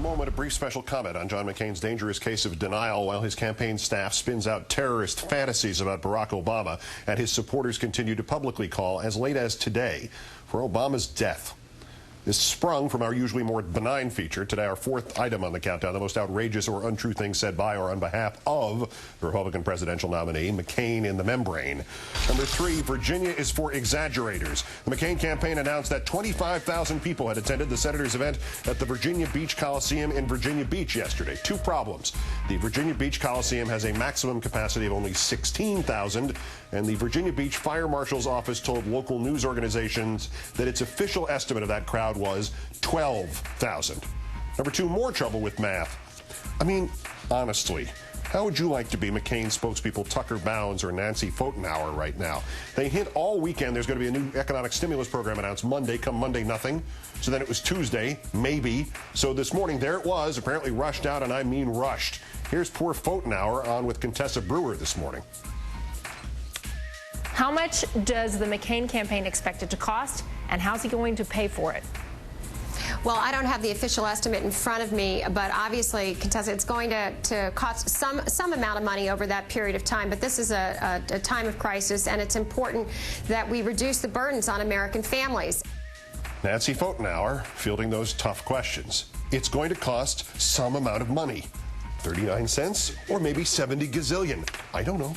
moment, a brief special comment on John McCain's dangerous case of denial while his campaign staff spins out terrorist fantasies about Barack Obama and his supporters continue to publicly call, as late as today, for Obama's death. This sprung from our usually more benign feature. Today, our fourth item on the countdown, the most outrageous or untrue things said by or on behalf of the Republican presidential nominee, McCain in the membrane. Number 3, Virginia is for exaggerators. The McCain campaign announced that 25,000 people had attended the senator's event at the Virginia Beach Coliseum in Virginia Beach yesterday. 2 problems. The Virginia Beach Coliseum has a maximum capacity of only 16,000, and the Virginia Beach Fire Marshal's office told local news organizations that its official estimate of that crowd was 12,000. Number 2, more trouble with math. I mean, honestly, how would you like to be McCain spokespeople Tucker Bounds or Nancy Pfotenhauer right now? They hint all weekend there's going to be a new economic stimulus program announced Monday. Come Monday, nothing. So then it was Tuesday, maybe. So this morning, there it was, apparently rushed out, and I mean rushed. Here's poor Pfotenhauer on with Contessa Brewer this morning. How much does the McCain campaign expect it to cost, and how's he going to pay for it? Well, I don't have the official estimate in front of me, but obviously, Contessa, it's going to cost some amount of money over that period of time. But this is a time of crisis, and it's important that we reduce the burdens on American families. Nancy Pfotenhauer fielding those tough questions. It's going to cost some amount of money. 39 cents or maybe 70 gazillion. I don't know.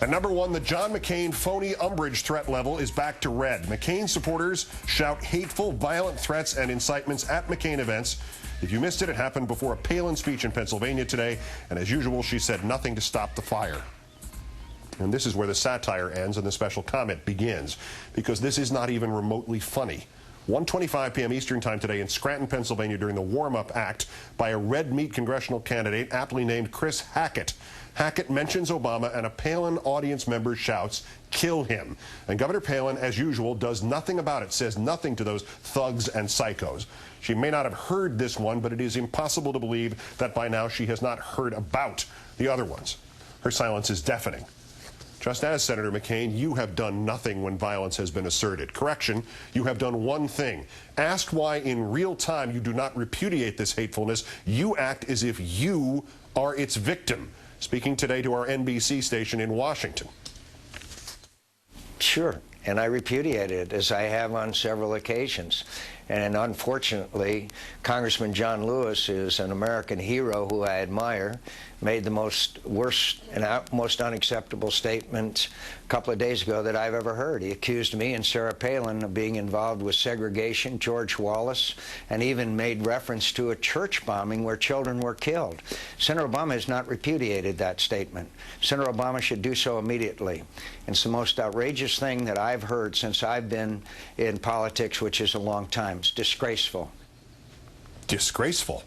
At number 1, the John McCain phony umbrage threat level is back to red. McCain supporters shout hateful, violent threats and incitements at McCain events. If you missed it, it happened before a Palin speech in Pennsylvania today, and as usual, she said nothing to stop the fire. And this is where the satire ends and the special comment begins, because this is not even remotely funny. 1:25 p.m. Eastern Time today in Scranton, Pennsylvania, during the warm-up act by a red meat congressional candidate aptly named Chris Hackett. Hackett mentions Obama, and a Palin audience member shouts, "Kill him." And Governor Palin, as usual, does nothing about it, says nothing to those thugs and psychos. She may not have heard this one, but it is impossible to believe that by now she has not heard about the other ones. Her silence is deafening. Just as, Senator McCain, you have done nothing when violence has been asserted. Correction, you have done one thing. Asked why in real time you do not repudiate this hatefulness, you act as if you are its victim. Speaking today to our NBC station in Washington. Sure, and I repudiated it, as I have on several occasions. And unfortunately, Congressman John Lewis is an American hero who I admire, made the worst and most unacceptable statement a couple of days ago that I've ever heard. He accused me and Sarah Palin of being involved with segregation, George Wallace, and even made reference to a church bombing where children were killed. Senator Obama has not repudiated that statement. Senator Obama should do so immediately. It's the most outrageous thing that I've heard since I've been in politics, which is a long time. It's disgraceful. Disgraceful?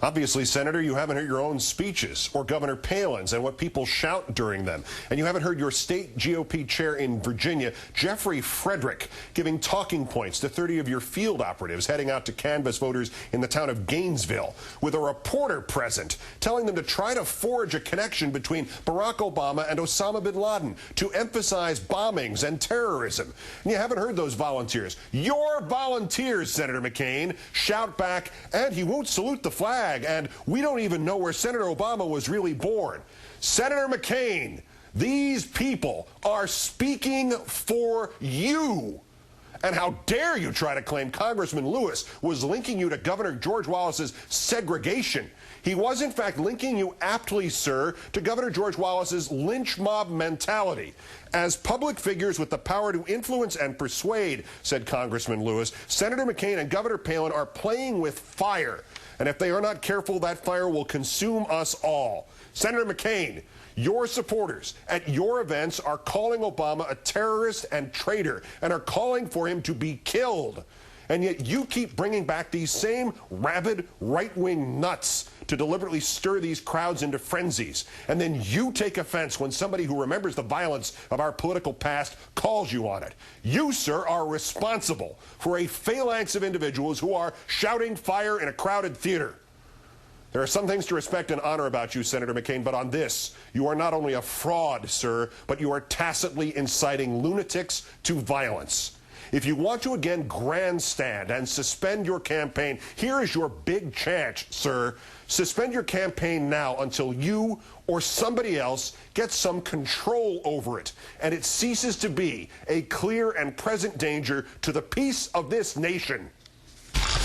Obviously, Senator, you haven't heard your own speeches or Governor Palin's and what people shout during them. And you haven't heard your state GOP chair in Virginia, Jeffrey Frederick, giving talking points to 30 of your field operatives heading out to canvass voters in the town of Gainesville, with a reporter present telling them to try to forge a connection between Barack Obama and Osama bin Laden to emphasize bombings and terrorism. And you haven't heard those volunteers. Your volunteers, Senator McCain, shout back, and he won't salute the flag. And we don't even know where Senator Obama was really born. Senator McCain, these people are speaking for you. And how dare you try to claim Congressman Lewis was linking you to Governor George Wallace's segregation. He was, in fact, linking you aptly, sir, to Governor George Wallace's lynch mob mentality. As public figures with the power to influence and persuade, said Congressman Lewis, Senator McCain and Governor Palin are playing with fire. And if they are not careful, that fire will consume us all. Senator McCain, your supporters at your events are calling Obama a terrorist and traitor and are calling for him to be killed. And yet you keep bringing back these same rabid right-wing nuts to deliberately stir these crowds into frenzies. And then you take offense when somebody who remembers the violence of our political past calls you on it. You, sir, are responsible for a phalanx of individuals who are shouting fire in a crowded theater. There are some things to respect and honor about you, Senator McCain, but on this, you are not only a fraud, sir, but you are tacitly inciting lunatics to violence. If you want to again grandstand and suspend your campaign, here is your big chance, sir. Suspend your campaign now until you or somebody else gets some control over it, and it ceases to be a clear and present danger to the peace of this nation.